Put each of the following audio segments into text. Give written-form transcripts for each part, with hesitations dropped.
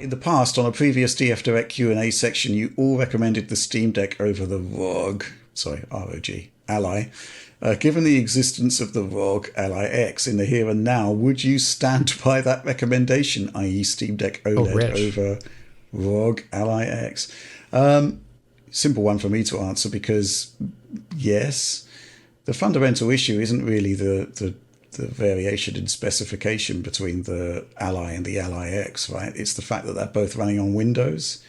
In the past, on a previous DF Direct Q&A section, you all recommended the Steam Deck over the ROG Ally. Given the existence of the ROG Ally X in the here and now, would you stand by that recommendation, i.e. Steam Deck OLED over ROG Ally X? Simple one for me to answer, because yes, the fundamental issue isn't really the variation in specification between the Ally and the Ally X, right? It's the fact that they're both running on Windows.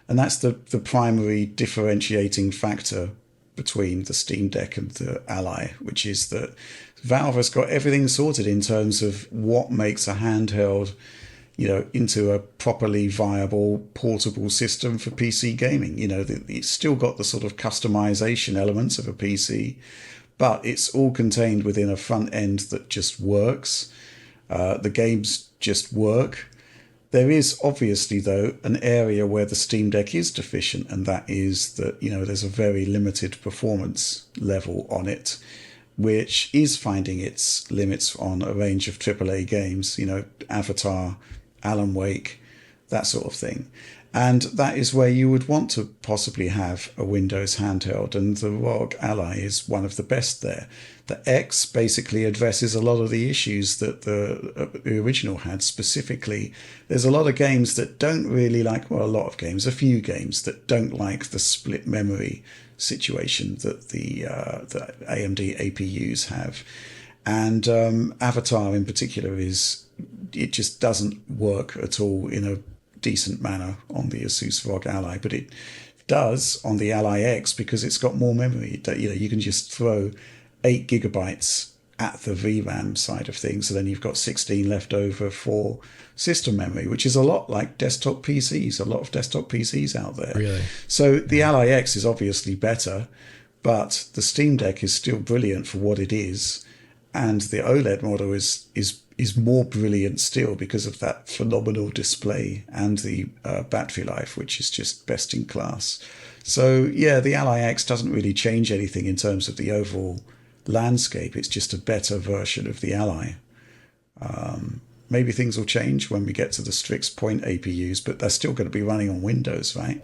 And that's the primary differentiating factor between the Steam Deck and the Ally, which is that Valve has got everything sorted in terms of what makes a handheld, into a properly viable portable system for PC gaming. It's still got the sort of customization elements of a PC, but it's all contained within a front end that just works. The games just work. There is obviously, though, an area where the Steam Deck is deficient, and that is that, there's a very limited performance level on it, which is finding its limits on a range of AAA games, Avatar, Alan Wake, that sort of thing. And that is where you would want to possibly have a Windows handheld, and the ROG Ally is one of the best there. The X basically addresses a lot of the issues that the original had. Specifically, there's a lot of games that don't really like, a few games that don't like the split memory situation that the AMD APUs have. And Avatar in particular it just doesn't work at all in a decent manner on the Asus ROG Ally, but it does on the Ally X because it's got more memory. You can just throw 8 gigabytes at the VRAM side of things, and then you've got 16 left over for system memory, which is a lot like desktop PCs, a lot of desktop PCs out there. Really? So the Ally X is obviously better, but the Steam Deck is still brilliant for what it is, and the OLED model is more brilliant still because of that phenomenal display and the battery life, which is just best in class. So yeah, the Ally X doesn't really change anything in terms of the overall landscape. It's just a better version of the Ally. Maybe things will change when we get to the Strix Point APUs, but they're still going to be running on Windows, right?